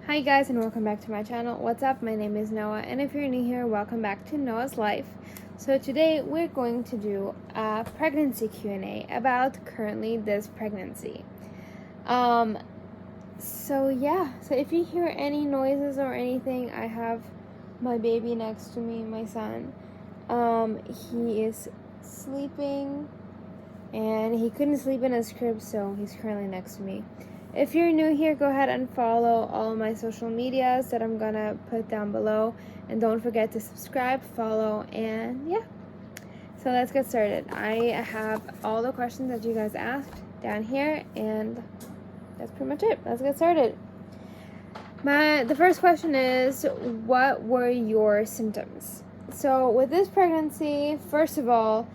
Hi guys, and welcome back to my channel. What's up? My name is Noah, and if you're new here, welcome back to Noah's Life. So today we're going to do a pregnancy Q&A about currently this pregnancy. So if you hear any noises or anything, I have my baby next to me, my son. He is sleeping, and he couldn't sleep in his crib, so he's currently next to me. If you're new here, go ahead and follow all my social medias that I'm gonna put down below, and don't forget to subscribe, follow, and yeah. So let's get started. I have all the questions that you guys asked down here, and that's pretty much it. Let's get started. The first question is, what were your symptoms? So with this pregnancy, first of all,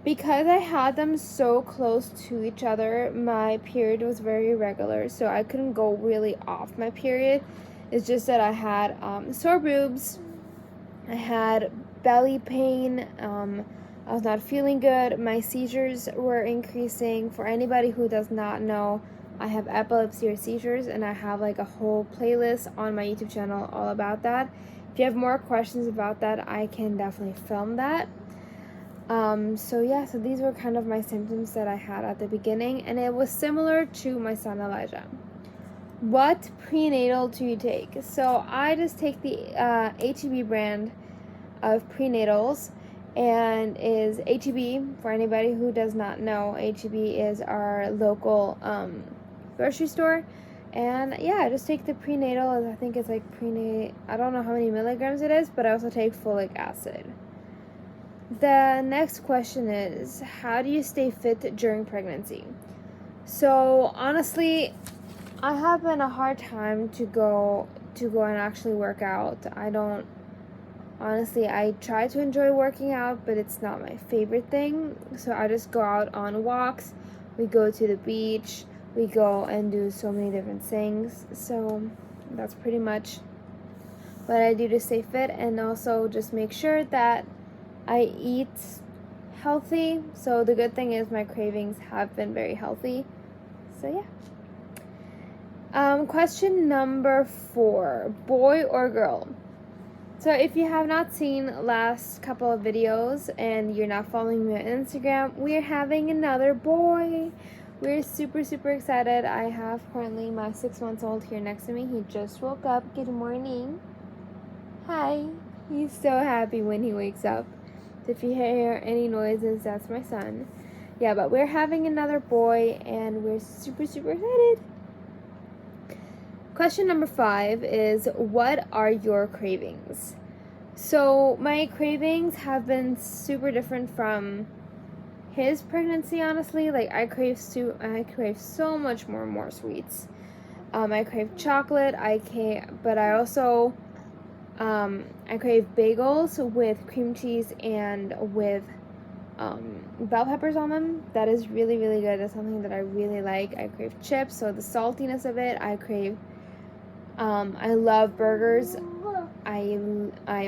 because I had them so close to each other, my period was very irregular, so I couldn't go really off my period. It's just that I had sore boobs, I had belly pain, I was not feeling good, my seizures were increasing. For anybody who does not know, I have epilepsy or seizures, and I have like a whole playlist on my YouTube channel all about that. If you have more questions about that, I can definitely film that. So these were kind of my symptoms that I had at the beginning, and it was similar to my son Elijah. What prenatal do you take? So I just take the HEB brand of prenatals, and is HEB, for anybody who does not know, HEB is our local grocery store. And yeah, I just take the prenatal. I think it's like I don't know how many milligrams it is, but I also take folic acid. The next question is, how do you stay fit during pregnancy? So honestly, I have been a hard time to go and actually work out. I try to enjoy working out, but it's not my favorite thing. So I just go out on walks, we go to the beach, we go and do so many different things. So that's pretty much what I do to stay fit, and also just make sure that I eat healthy. So the good thing is my cravings have been very healthy. So yeah. Question number 4, boy or girl? So if you have not seen last couple of videos and you're not following me on Instagram, we're having another boy. We're super excited. I have currently my 6-month-old here next to me. He just woke up. Good morning. Hi. He's so happy when he wakes up. If you hear any noises, that's my son. Yeah, but we're having another boy, and we're super excited. Question number 5 is, what are your cravings? So my cravings have been super different from his pregnancy, honestly. Like I crave so much more sweets. I crave chocolate. I crave bagels with cream cheese and with bell peppers on them. That is really good. That's something that I really like. I crave chips, so the saltiness of it. I crave I love burgers. I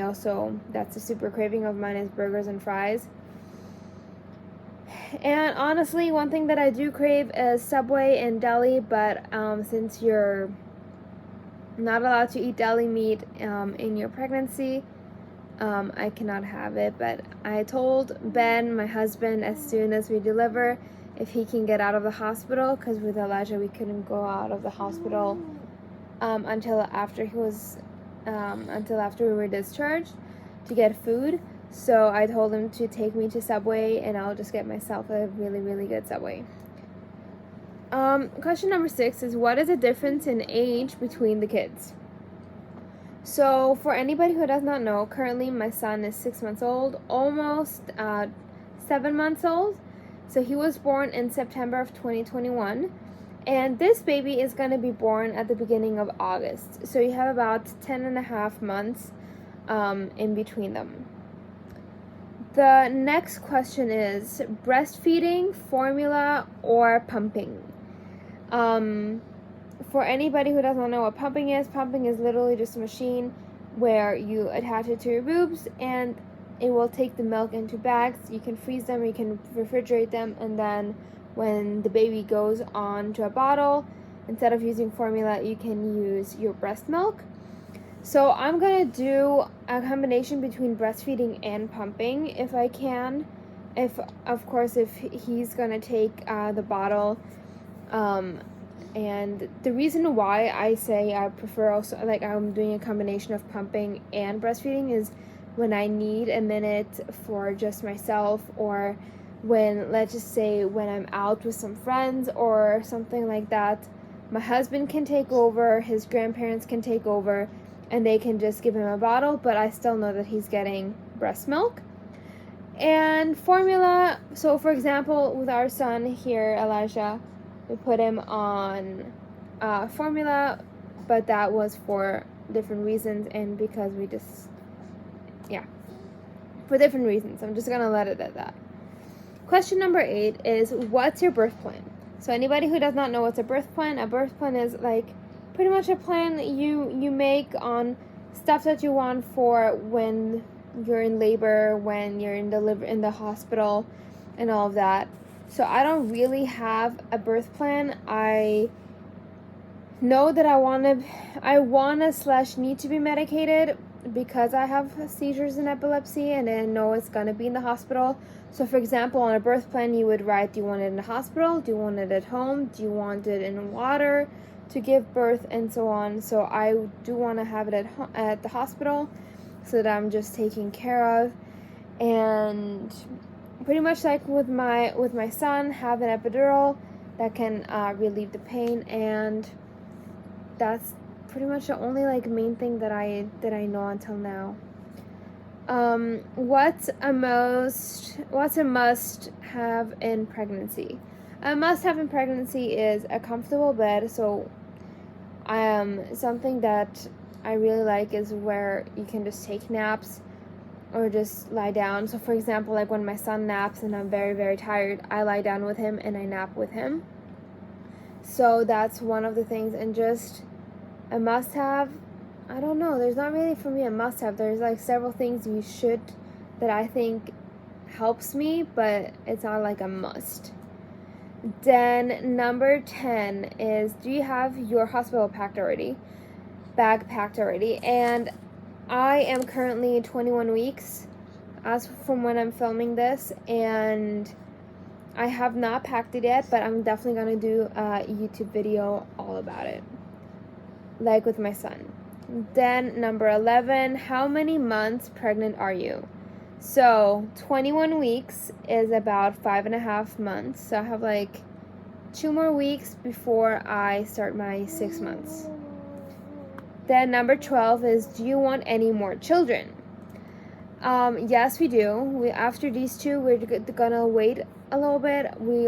also, that's a super craving of mine, is burgers and fries. And honestly, one thing that I do crave is Subway and deli, but since you're not allowed to eat deli meat in your pregnancy, I cannot have it. But I told Ben, my husband, as soon as we deliver, if he can get out of the hospital, because with Elijah we couldn't go out of the hospital until after we were discharged to get food. So I told him to take me to Subway, and I'll just get myself a really good Subway. Question number 6 is, what is the difference in age between the kids? So for anybody who does not know, currently my son is 6 months old, almost 7 months old. So he was born in September of 2021, and this baby is going to be born at the beginning of August. So you have about 10.5 months in between them. The next question is, breastfeeding, formula, or pumping? For anybody who doesn't know what pumping is literally just a machine where you attach it to your boobs, and it will take the milk into bags. You can freeze them, you can refrigerate them, and then when the baby goes on to a bottle, instead of using formula, you can use your breast milk. So I'm gonna do a combination between breastfeeding and pumping if I can. If, of course, if he's gonna take the bottle. And the reason why I say I prefer also, like, I'm doing a combination of pumping and breastfeeding is when I need a minute for just myself, or when, let's just say, when I'm out with some friends or something like that, my husband can take over, his grandparents can take over, and they can just give him a bottle, but I still know that he's getting breast milk. And formula, so for example, with our son here, Elijah, we put him on formula, but that was for different reasons, and because we just, for different reasons. I'm just gonna let it at that. Question number 8 is, what's your birth plan? So anybody who does not know what's a birth plan is like pretty much a plan you make on stuff that you want for when you're in labor, when you're in the hospital, and all of that. So I don't really have a birth plan. I know that I wanna/need to be medicated because I have seizures and epilepsy, and I know it's gonna be in the hospital. So for example, on a birth plan, you would write, do you want it in the hospital? Do you want it at home? Do you want it in water to give birth, and so on. So I do want to have it at the hospital, so that I'm just taken care of. And pretty much like with my son, have an epidural that can relieve the pain, and that's pretty much the only like main thing that I know until now. What's a must have in pregnancy? A must have in pregnancy is a comfortable bed. So something that I really like is where you can just take naps or just lie down. So for example, like when my son naps and I'm very, very tired, I lie down with him and I nap with him. So that's one of the things. And just a must have, I don't know, there's not really for me a must have. There's like several things you should that I think helps me, but it's not like a must. Then number 10 is, do you have your hospital bag packed already? And I am currently 21 weeks as from when I'm filming this, and I have not packed it yet, but I'm definitely going to do a YouTube video all about it, like with my son. Then number 11, how many months pregnant are you? So 21 weeks is about 5.5 months. So I have like 2 more weeks before I start my 6 months. Then number 12 is, do you want any more children? Yes, we do. After these 2, we're gonna wait a little bit. We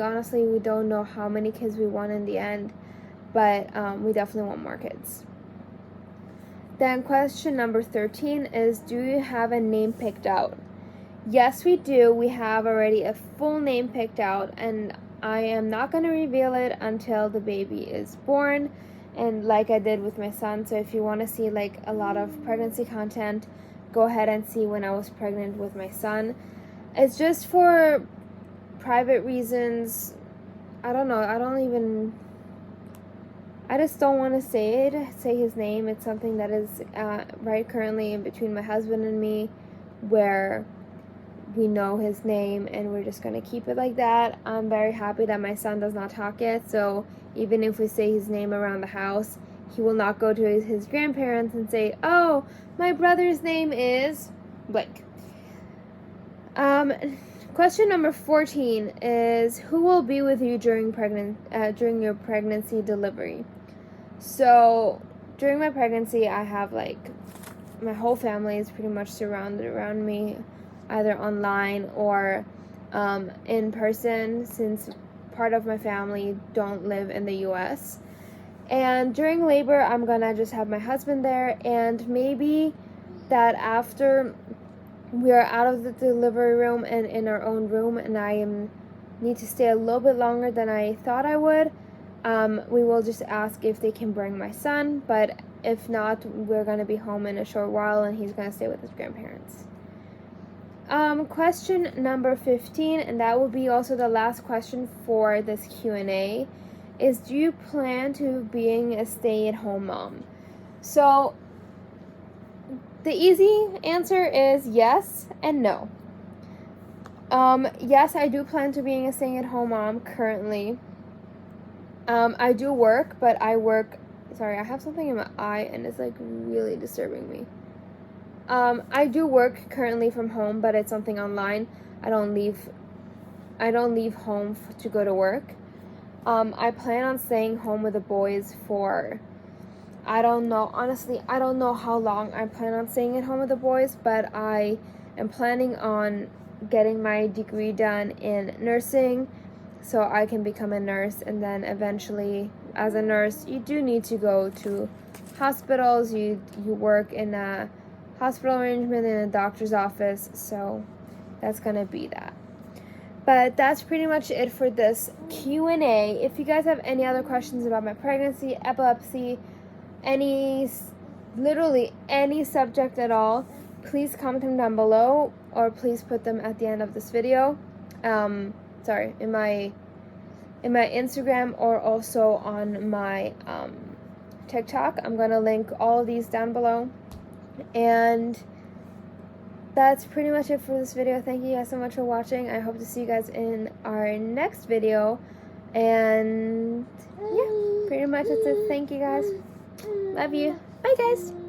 don't know how many kids we want in the end, but we definitely want more kids. Then question number 13 is, do you have a name picked out? Yes, we do. We have already a full name picked out, and I am not going to reveal it until the baby is born, and like I did with my son. So if you want to see like a lot of pregnancy content, go ahead and see when I was pregnant with my son. It's just for private reasons. I don't know. I just don't want to say his name. It's something that is right currently in between my husband and me, where we know his name and we're just going to keep it like that. I'm very happy that my son does not talk yet, so even if we say his name around the house, he will not go to his grandparents and say, oh, my brother's name is blank. Question number 14 is, who will be with you during your pregnancy delivery? So during my pregnancy, I have like my whole family is pretty much surrounded around me, either online or in person, since part of my family don't live in the US. And during labor, I'm gonna just have my husband there, and maybe that after we are out of the delivery room and in our own room, and I need to stay a little bit longer than I thought I would, we will just ask if they can bring my son, but if not, we're going to be home in a short while and he's going to stay with his grandparents. Question number 15, and that will be also the last question for this Q&A, is, do you plan to being a stay-at-home mom? So the easy answer is yes and no. Yes, I do plan to being a stay-at-home mom currently. I do work, but I work, sorry, I have something in my eye and it's like really disturbing me. I do work currently from home, but it's something online. I don't leave home to go to work. I plan on staying home with the boys for, I don't know, honestly, I don't know how long I plan on staying at home with the boys, but I am planning on getting my degree done in nursing so I can become a nurse, and then eventually, as a nurse, you do need to go to hospitals. You work in a hospital arrangement in a doctor's office, so that's gonna be that. But that's pretty much it for this Q&A. If you guys have any other questions about my pregnancy, epilepsy, literally any subject at all, please comment them down below, or please put them at the end of this video. In my Instagram, or also on my TikTok. I'm gonna link all of these down below. And that's pretty much it for this video. Thank you guys so much for watching. I hope to see you guys in our next video. And yeah, pretty much that's it. Thank you guys. Love you. Bye guys.